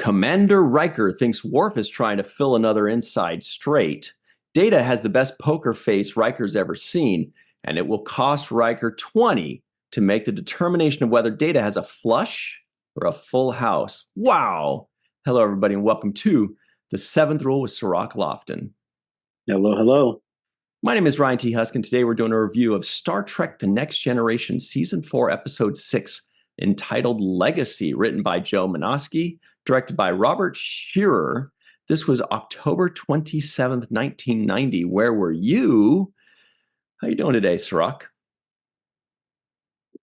Commander Riker thinks Worf is trying to fill another inside straight. Data has the best poker face Riker's ever seen, and it will cost Riker 20 to make the determination of whether Data has a flush or a full house. Wow! Hello, everybody, and welcome to The Seventh Rule with Sirach Lofton. Hello, hello. My name is Ryan T. Huskin. Today we're doing a review of Star Trek The Next Generation Season 4, Episode 6, entitled Legacy, written by Joe Menosky, directed by Robert Shearer. This was October 27th, 1990. Where were you? How you doing today, Sirach?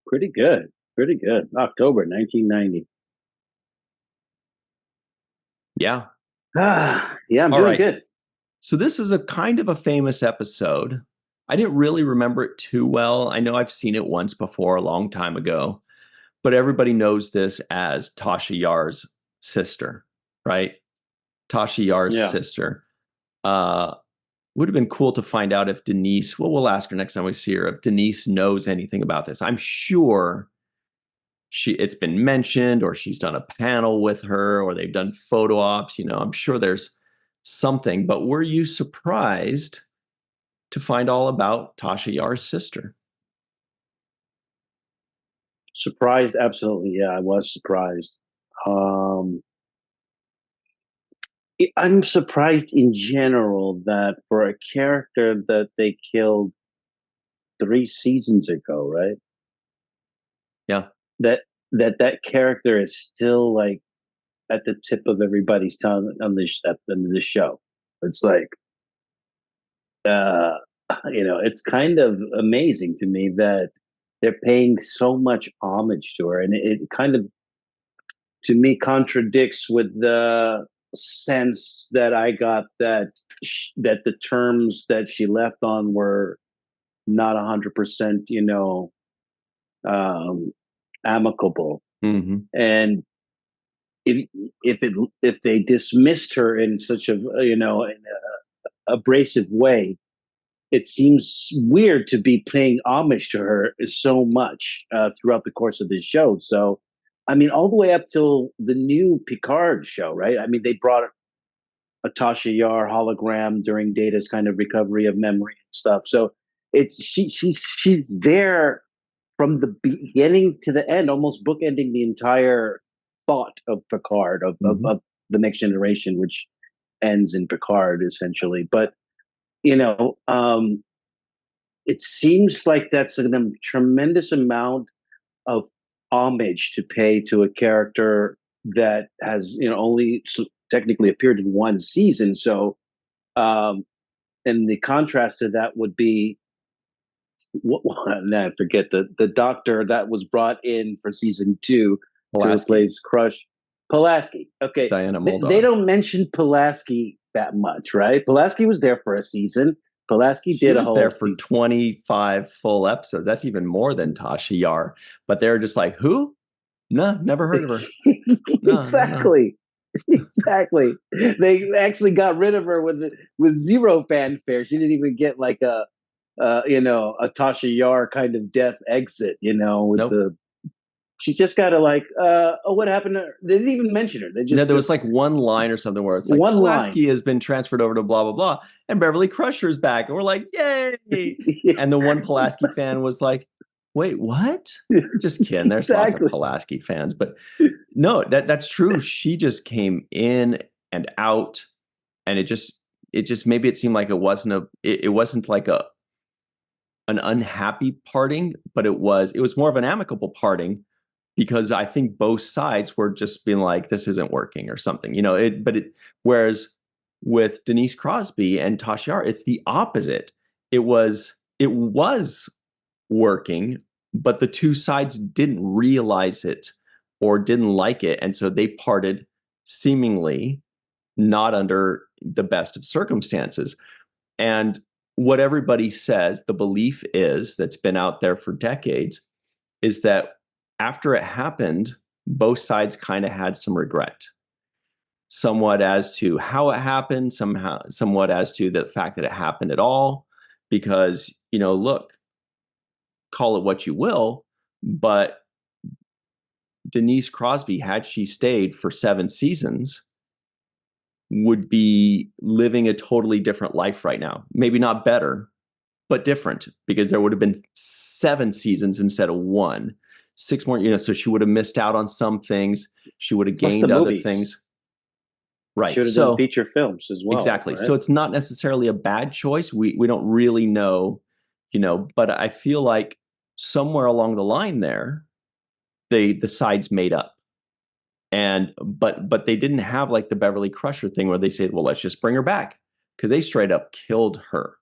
Pretty good. Pretty good. October 1990. Yeah. Yeah, I'm All doing right. good. So this is a kind of a famous episode. I didn't really remember it too well. I know I've seen it once before a long time ago, but everybody knows this as Tasha Yar's sister, right? Tasha Yar's Yeah. sister. Would have been cool to find out if Denise, well, we'll ask her next time we see her, if Denise knows anything about this. I'm sure it's been mentioned, or she's done a panel with her, or they've done photo ops. I'm sure there's something. But were you surprised to find all about Tasha Yar's sister? Surprised, absolutely. Yeah, I was surprised. I'm surprised in general that for a character that they killed 3 seasons ago, right? Yeah. That character is still like at the tip of everybody's tongue on this show. It's like uh it's kind of amazing to me that they're paying so much homage to her, and it kind of, to me, contradicts with the sense that I got that the terms that she left on were not 100%, um, amicable. Mm-hmm. And if if they dismissed her in such an abrasive way, it seems weird to be paying homage to her so much throughout the course of this show. So, I mean, all the way up till the new Picard show, right? I mean, they brought a Tasha Yar hologram during Data's kind of recovery of memory and stuff. So she's there from the beginning to the end, almost bookending the entire thought of Picard, of, Mm-hmm. of the Next Generation, which ends in Picard essentially. But you know, um, it seems like that's a tremendous amount of homage to pay to a character that has only technically appeared in one season. So, um, and the contrast to that would be I forget the doctor that was brought in for season 2 to Pulaski. replace Crush. Pulaski. Okay, Diana they Muldaur. don't mention Pulaski that much, right? Pulaski was there for a season. Pulaski She did a was whole there for season. 25 full episodes. That's even more than Tasha Yar. But they're just like, who? No, never heard of her. No, Exactly. no. Exactly. They actually got rid of her with zero fanfare. She didn't even get like a Tasha Yar kind of death exit, with Nope. the she just got to like, oh, what happened to her? They didn't even mention her. They No, just there was like one line or something where it's like one Pulaski line. has been transferred over to blah blah blah, and Beverly Crusher's back, and we're like, yay! And the one Pulaski fan was like, wait, what? Just kidding. There's lots of Exactly. Pulaski fans, but no, that's true. She just came in and out, and it just maybe it seemed like it wasn't like an unhappy parting, but it was more of an amicable parting, because I think both sides were just being like, this isn't working or something, whereas with Denise Crosby and Tasha Yar, it's the opposite. It was working, but the two sides didn't realize it or didn't like it. And so they parted seemingly not under the best of circumstances. And what everybody says, the belief is, that's been out there for decades, is that after it happened, both sides kind of had some regret, somewhat as to how it happened, somewhat as to the fact that it happened at all. Because, look, call it what you will, but Denise Crosby, had she stayed for 7 seasons, would be living a totally different life right now. Maybe not better, but different, because there would have been 7 seasons instead of 1. 6 more, so she would have missed out on some things. She would have Plus the gained other movies. things. She Right. would have done So feature films as well, exactly. right? So it's not necessarily a bad choice. We don't really know, but I feel like somewhere along the line there, the sides made up. And but they didn't have like the Beverly Crusher thing where they said, well, let's just bring her back, because they straight up killed her.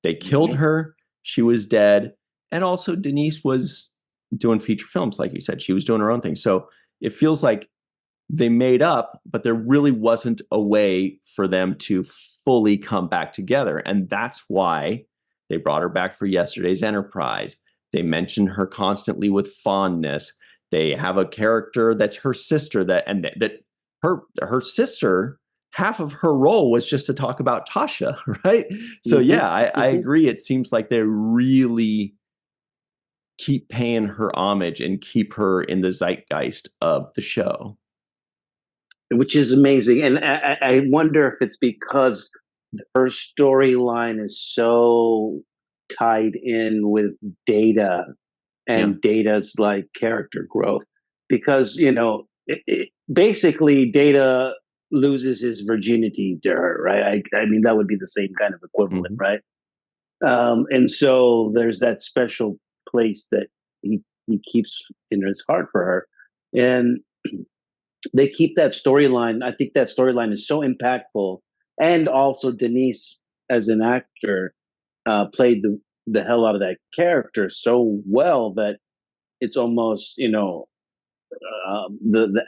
They killed Mhm. her. She was dead. And also Denise was doing feature films, like you said. She was doing her own thing. So it feels like they made up, but there really wasn't a way for them to fully come back together. And that's why they brought her back for Yesterday's Enterprise. They mention her constantly with fondness. They have a character that's her sister, that her sister, half of her role was just to talk about Tasha, right? So Mhm. yeah, I Mhm. agree. It seems like they really keep paying her homage and keep her in the zeitgeist of the show. Which is amazing. And I wonder if it's because her storyline is so tied in with Data Yeah. and Data's like character growth. Because, basically, Data loses his virginity to her, right? I mean, that would be the same kind of equivalent, Mhm. right? And so there's that special place that he keeps in his heart for her. And they keep that storyline. I think that storyline is so impactful, and also Denise as an actor played the hell out of that character so well that it's almost the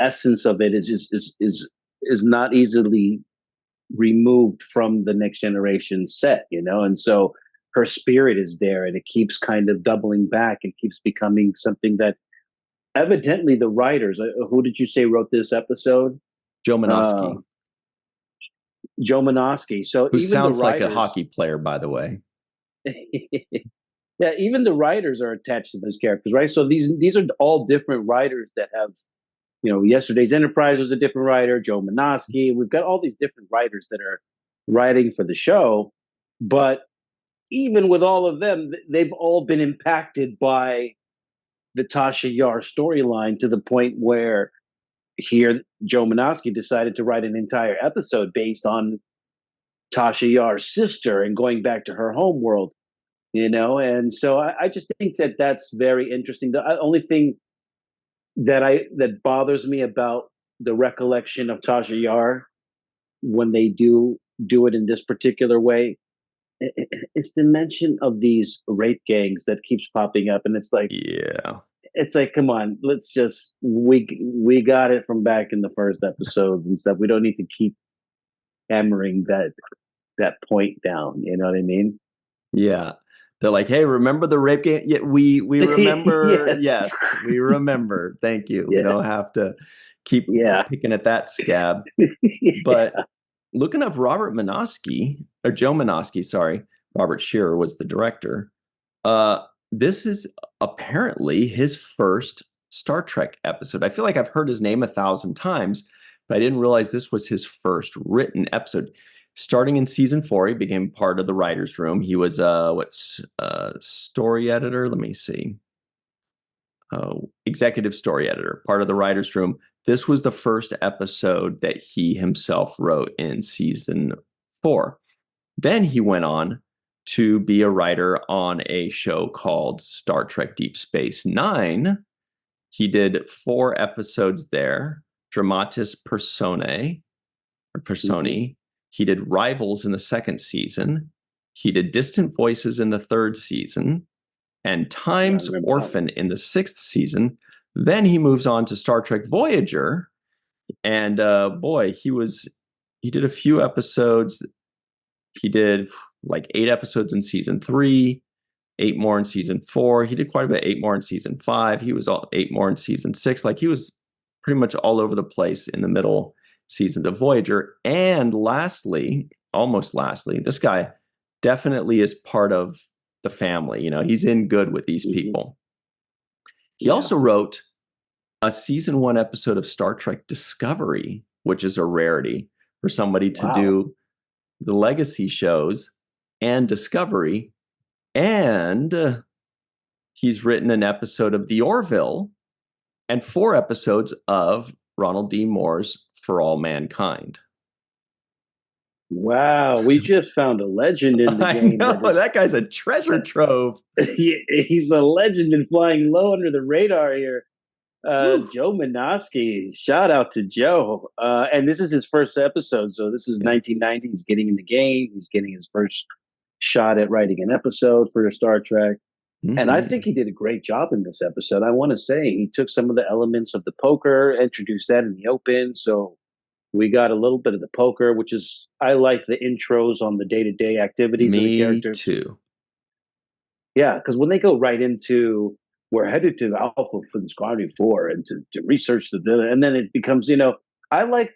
essence of it is not easily removed from the Next Generation set, and so her spirit is there, and it keeps kind of doubling back and keeps becoming something that evidently the writers, who did you say wrote this episode? Joe Uh, Manoski, Joe Manoski. So who even the sounds like a writers, hockey player, by the way. yeah, even the writers are attached to those characters, right? So these are all different writers that have, Yesterday's Enterprise was a different writer, Joe Manoski. We've got all these different writers that are writing for the show, but even with all of them, they've all been impacted by the Tasha Yar storyline to the point where here Joe Manoski decided to write an entire episode based on Tasha Yar's sister and going back to her home world, and so I just think that that's very interesting. The only thing that bothers me about the recollection of Tasha Yar when they do it in this particular way is the mention of these rape gangs that keeps popping up, and Yeah. it's like, come on, let's just we got it from back in the first episodes and stuff. We don't need to keep hammering that point down. You know what I mean? Yeah. They're like, hey, remember the rape game? Yeah, we remember. Yes. Yes, we remember. Thank you. We Yeah. don't have to keep Yeah. picking at that scab. But Yeah. looking up Robert Manoski, or Joe Manoski, sorry, Robert Shearer was the director. Uh, this is apparently his first Star Trek episode. I feel like I've heard his name 1,000 times, but I didn't realize this was his first written episode. Starting in season 4, he became part of the writers' room. He was story editor. Let me see, executive story editor, part of the writers' room. This was the first episode that he himself wrote in season 4. Then he went on to be a writer on a show called Star Trek Deep Space Nine. He did 4 episodes there, Dramatis Personae, or Mhm. Personae. He did Rivals in the 2nd season. He did Distant Voices in the 3rd season, and Yeah, I Time's remember that one. Orphan in the 6th season. Then he moves on to Star Trek Voyager, and boy, he did a few episodes. He did like 8 episodes in season 3, 8 more in season 4. He did quite a bit, 8 more in season 5. He was 8 more in season 6. Like he was pretty much all over the place in the middle seasons of Voyager. And lastly, almost lastly, this guy definitely is part of the family. He's in good with these Mhm. people. He Yeah. also wrote a season one episode of Star Trek Discovery, which is a rarity for somebody to Wow. do the legacy shows and Discovery. And he's written an episode of The Orville and 4 episodes of Ronald D. Moore's For All Mankind. Wow, we just found a legend in the I game know that is that guy's a treasure trove. he's a legend and flying low under the radar here. Woo. Joe Minosky, shout out to Joe. And this is his first episode, so this is Yeah. 1990. He's getting in the game. He's getting his first shot at writing an episode for Star Trek. And I think he did a great job in this episode. I want to say he took some of the elements of the poker, introduced that in the open. So we got a little bit of the poker, which is, I like the intros on the day to day activities of the Me characters. too. Yeah, because when they go right into, we're headed to Alpha for the Squadron 4 and to research and then it becomes, I like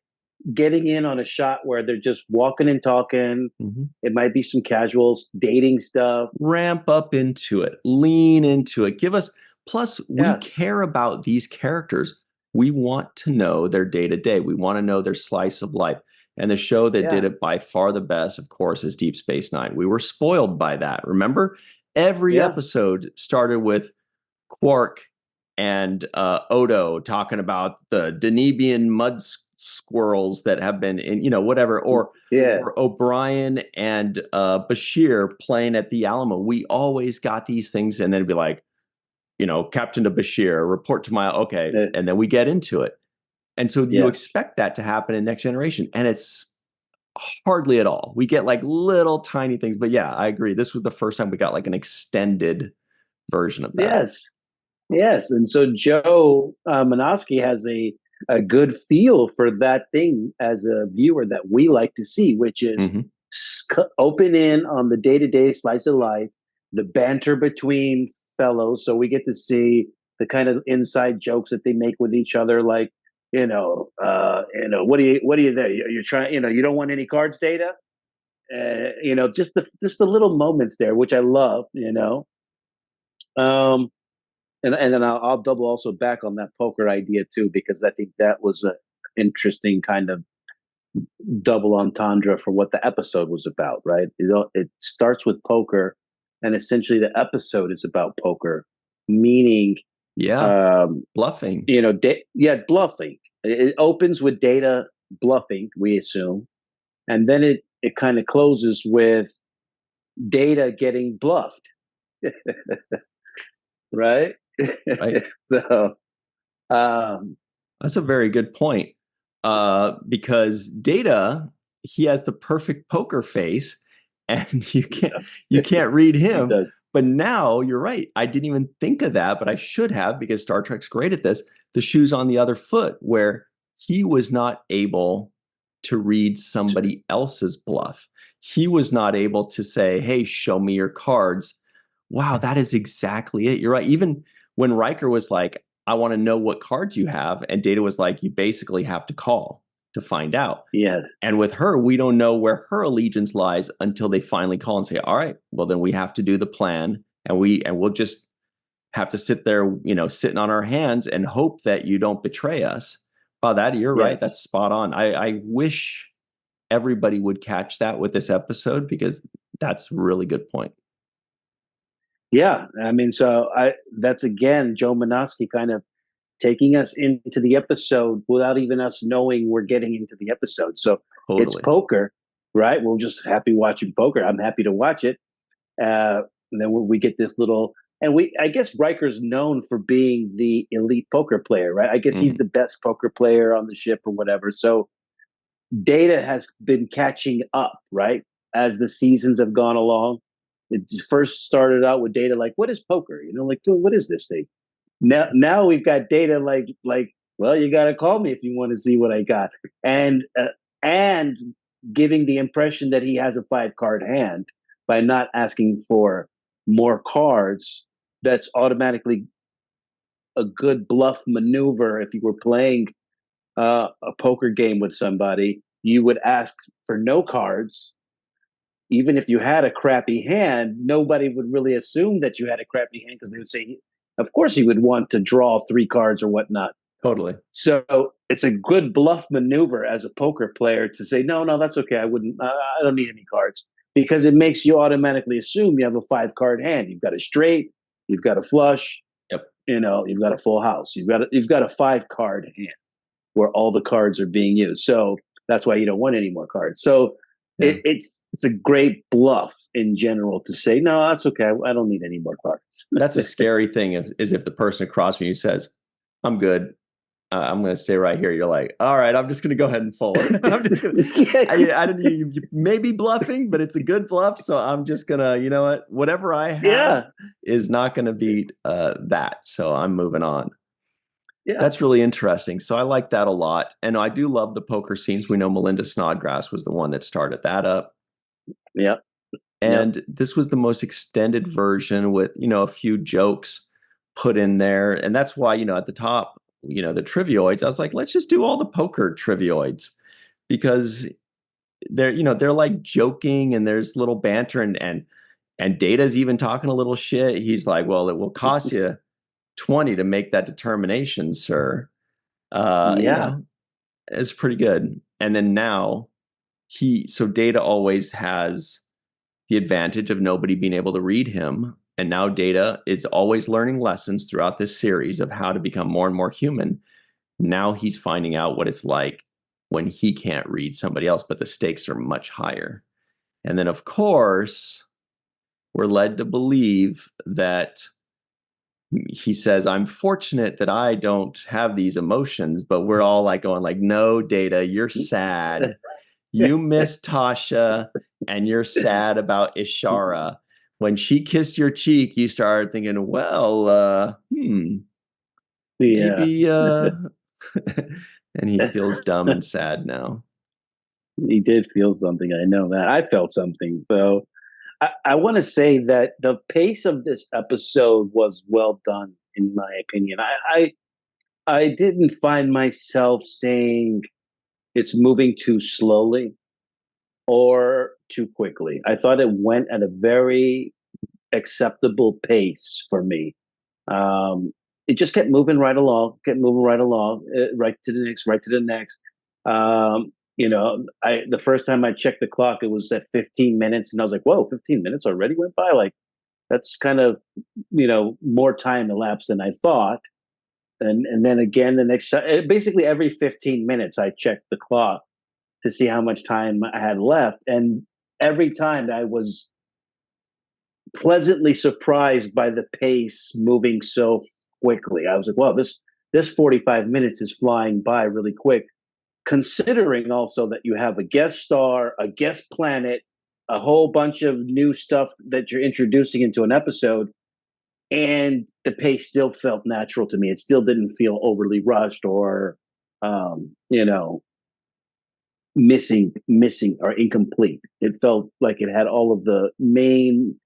getting in on a shot where they're just walking and talking. Mm-hmm. It might be some casuals, dating stuff. Ramp up into it, lean into it. Give us, plus, we Yes. care about these characters. We want to know their day to day. We want to know their slice of life. And the show that did it by far the best, of course, is Deep Space Nine. We were spoiled by that. Remember? Every episode started with Quark and Odo talking about the Danubian mud squirrels that have been in, whatever, or O'Brien and Bashir playing at the Alamo. We always got these things, and then it'd be like, Captain to Bashir, report to my, okay, and then we get into it. And so you expect that to happen in Next Generation, and it's hardly at all. We get like little tiny things, but yeah, I agree. This was the first time we got like an extended version of that. Yes. And so Joe Minosky has a good feel for that thing as a viewer that we like to see, which is open in on the day to day slice of life, the banter between fellows. So we get to see the kind of inside jokes that they make with each other, like, what do you there? You're trying, you don't want any cards data, just the little moments there, which I love, And then I'll double also back on that poker idea too, because I think that was an interesting kind of double entendre for what the episode was about, right? It starts with poker, and essentially the episode is about poker, meaning bluffing. Bluffing. It opens with Data bluffing, we assume, and then it kind of closes with Data getting bluffed, right? Right. So that's a very good point. Because Data, he has the perfect poker face, and you can't read him. But now you're right. I didn't even think of that, but I should have, because Star Trek's great at this. The shoes on the other foot, where he was not able to read somebody else's bluff. He was not able to say, "Hey, show me your cards." Wow, that is exactly it. You're right. Even when Riker was like, "I want to know what cards you have," and Data was like, "You basically have to call to find out." Yes. And with her, we don't know where her allegiance lies until they finally call and say, "All right, well then we have to do the plan, and we'll just have to sit there, sitting on our hands and hope that you don't betray us." Wow, you're right. That's spot on. I wish everybody would catch that with this episode, because that's a really good point. Yeah, I mean, that's again Joe Minosky kind of taking us into the episode without even us knowing we're getting into the episode. So It's poker, right? We're just happy watching poker. I'm happy to watch it. And then we get this little, and I guess Riker's known for being the elite poker player, right? I guess he's the best poker player on the ship or whatever. So Data has been catching up, right? As the seasons have gone along. It first started out with Data like, what is poker? Like, dude, what is this thing? Now we've got Data like, well, you got to call me if you want to see what I got, and giving the impression that he has a 5-card hand by not asking for more cards. That's automatically a good bluff maneuver. If you were playing a poker game with somebody, you would ask for no cards. Even if you had a crappy hand, nobody would really assume that you had a crappy hand, because they would say, of course, he would want to draw 3 cards or whatnot. Totally. So it's a good bluff maneuver as a poker player to say, no, no, that's okay. I wouldn't, I don't need any cards, because it makes you automatically assume you have a 5 card hand. You've got a straight, you've got a flush, Yep. you've got a full house. You've got a 5 card hand where all the cards are being used. So that's why you don't want any more cards. So Yeah. it's a great bluff in general to say, no, that's okay. I don't need any more cards. That's a scary thing is if the person across from you says, I'm good. I'm going to stay right here. You're like, all right, I'm just going to go ahead and fold. I'm just going to, I don't, you may be bluffing, but it's a good bluff. So I'm just going to, you know what, whatever I have Yeah, is not going to beat that. So I'm moving on. yeah, That's really interesting. So I like that a lot. And I do love the poker scenes. We know Melinda Snodgrass was the one that started that up. yeah, yep. And this was the most extended version with, a few jokes put in there. And that's why, at the top, the trivioids, I was like, let's just do all the poker trivioids because they're like joking and there's little banter and Data's even talking a little shit. He's like, well, it will cost you 20 to make that determination, sir. Uh, you Yeah. know, it's pretty good. And then now so Data always has the advantage of nobody being able to read him. And now Data is always learning lessons throughout this series of how to become more and more human. Now he's finding out what it's like when he can't read somebody else, but the stakes are much higher. And then, of course, we're led to believe that he says, I'm fortunate that I don't have these emotions, but we're all like going like, no, Data, you're sad. You miss Tasha and you're sad about Ishara. When she kissed your cheek, you started thinking, well, Yeah. maybe, and he feels dumb and sad now. He did feel something. I know that. I felt something. So I want to say that the pace of this episode was well done, in my opinion. I didn't find myself saying it's moving too slowly or too quickly. I thought it went at a very acceptable pace for me. Um, it just kept moving right along, right to the next, right to the next. I the first time I checked the clock, it was at 15 minutes, and I was like, "Whoa, 15 minutes already went by!" Like that's kind of more time elapsed than I thought. And then again the next time, basically every 15 minutes, I checked the clock to see how much time I had left, and every time I was pleasantly surprised by the pace moving so quickly. I was like, "Wow, this 45 minutes is flying by really quick." Considering also that you have a guest star, a guest planet, a whole bunch of new stuff that you're introducing into an episode, and the pace still felt natural to me. It still didn't feel overly rushed or, um, you know, missing or incomplete. It felt like it had all of the main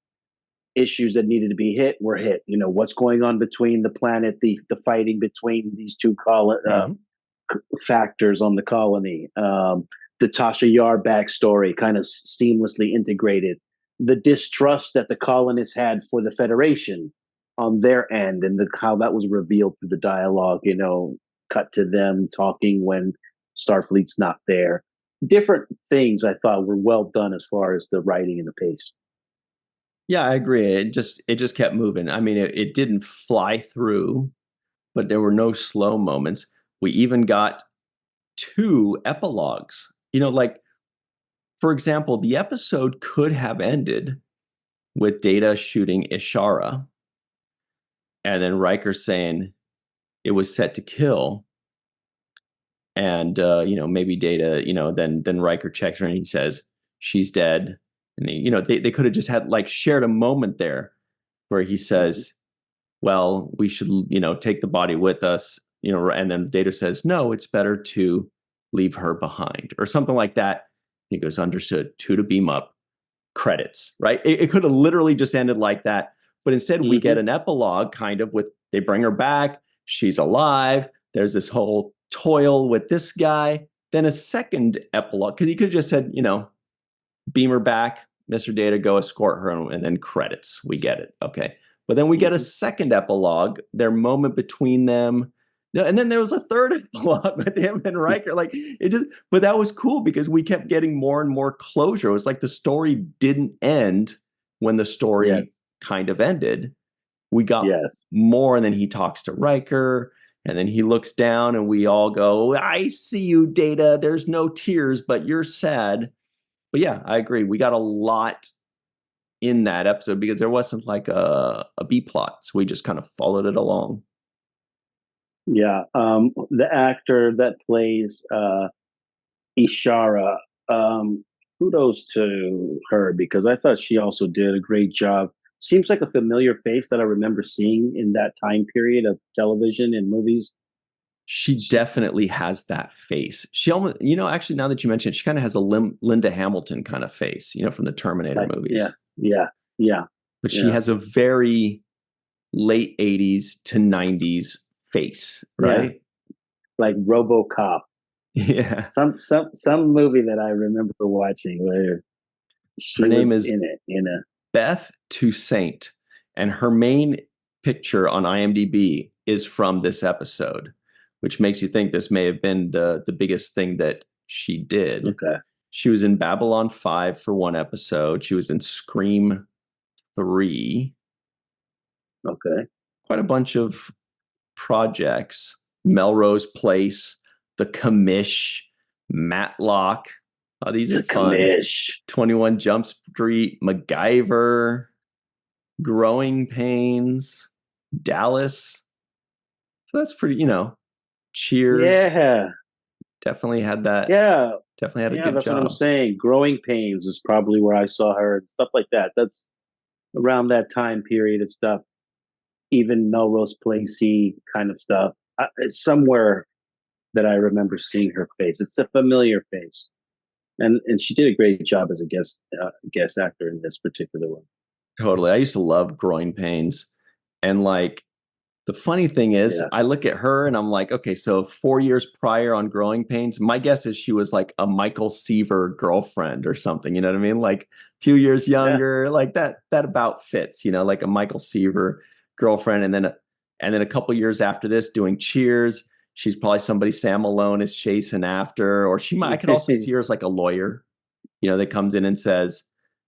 issues that needed to be hit were hit. What's going on between the planet, the fighting between these two Mm-hmm. factors on the colony, the Tasha Yar backstory kind of seamlessly integrated, the distrust that the colonists had for the Federation on their end, and how that was revealed through the dialogue. Cut to them talking when Starfleet's not there. Different things I thought were well done as far as the writing and the pace. Yeah, I agree. It just kept moving. I mean, it didn't fly through, but there were no slow moments. We even got two epilogues. Like for example, the episode could have ended with Data shooting Ishara and then Riker saying it was set to kill. And maybe Data, then Riker checks her and he says she's dead. And they could have just had like shared a moment there where he Mhm. says, well, we should take the body with us, and then Data says, no, it's better to leave her behind or something like that. He goes, understood, two to beam up, credits, right? It could have literally just ended like that. But instead, we get Mhm. an epilogue kind of with they bring her back, she's alive. There's this whole toil with this guy. Then a second epilogue, because he could have just said, beam her back, Mr. Data, go escort her, and then credits. We get it. Okay. But then we get a Mhm. second epilogue, their moment between them. No, and then there was a third epilogue with him and Riker. Like it just, but that was cool because we kept getting more and more closure. It was like the story didn't end when the story Yes. kind of ended. We got Yes. more, and then he talks to Riker, and then he looks down, and we all go, "I see you, Data. There's no tears, but you're sad." But yeah, I agree. We got a lot in that episode because there wasn't like a B plot, so we just kind of followed it along. Yeah. The actor that plays Ishara, kudos to her because I thought she also did a great job. Seems like a familiar face that I remember seeing in that time period of television and movies. She She, definitely has that face. She almost, actually, now that you mention it, she kind of has a Linda Hamilton kind of face, from the Terminator like, yeah, movies. yeah, yeah, But she yeah, has a very late 80s to 90s face, yeah. right? Like RoboCop. Yeah. Some movie that I remember watching where Her she name was is in it in a Beth Toussaint, and her main picture on IMDb is from this episode, which makes you think this may have been the biggest thing that she did. okay, She was in Babylon 5 for one episode. She was in Scream 3, okay. quite a bunch of projects. Melrose Place, The Commish, Matlock. Oh, these are The fun. commish. 21 Jump Street, MacGyver, Growing Pains, Dallas. So that's pretty, Cheers. Yeah, Definitely had that. yeah, Definitely had a yeah. good That's what I'm job. saying. Growing Pains is probably where I saw her and stuff like that. That's around that time period of stuff. Even Melrose Placey kind of stuff. It's somewhere that I remember seeing her face. It's a familiar face, and she did a great job as a guest actor in this particular one. Totally. I used to love Growing Pains. And like, the funny thing is, Yeah, I look at her and I'm like, okay, so 4 years prior on Growing Pains, my guess is she was like a Michael Seaver girlfriend or something. You know what I mean? Like a few years yeah. younger, like that about fits. Like a Michael Seaver girlfriend, and then a couple years after this, doing Cheers. She's probably somebody Sam Malone is chasing after, or she might. I could also see her as like a lawyer, that comes in and says,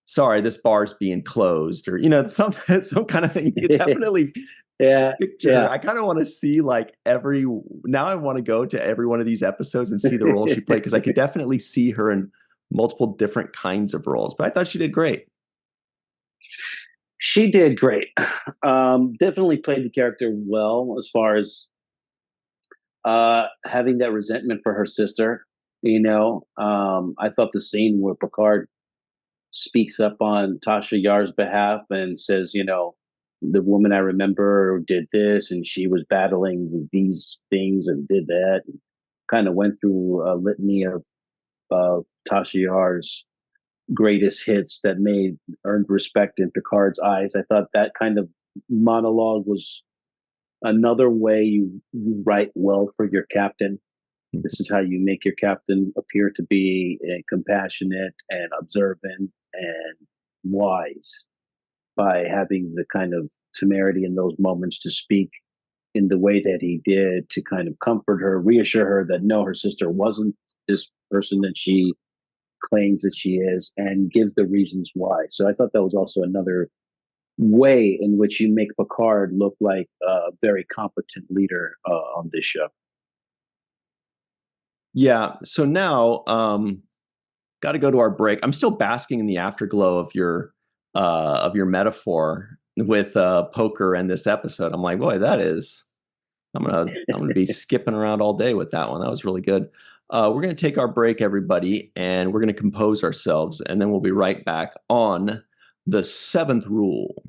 "Sorry, this bar's being closed," or some kind of thing. You could definitely Yeah, picture her. yeah. I kind of want to see like every now I want to go to every one of these episodes and see the role she played because I could definitely see her in multiple different kinds of roles. But I thought she did great. She did great. Definitely played the character well as far as having that resentment for her sister. I thought the scene where Picard speaks up on Tasha Yar's behalf and says, the woman I remember did this and she was battling these things and did that. Kind of went through a litany of Tasha Yar's greatest hits that made earned respect in Picard's eyes. I thought that kind of monologue was another way you write well for your captain. This is how you make your captain appear to be compassionate and observant and wise by having the kind of temerity in those moments to speak in the way that he did to kind of comfort her, reassure her that no, her sister wasn't this person that she claims that she is, and gives the reasons why. So I thought that was also another way in which you make Picard look like a very competent leader on this show. Yeah. So now, got to go to our break. I'm still basking in the afterglow of your metaphor with poker and this episode. I'm like, boy, that is. I'm gonna be skipping around all day with that one. That was really good. We're gonna take our break, everybody, and we're gonna compose ourselves, and then we'll be right back on the seventh rule.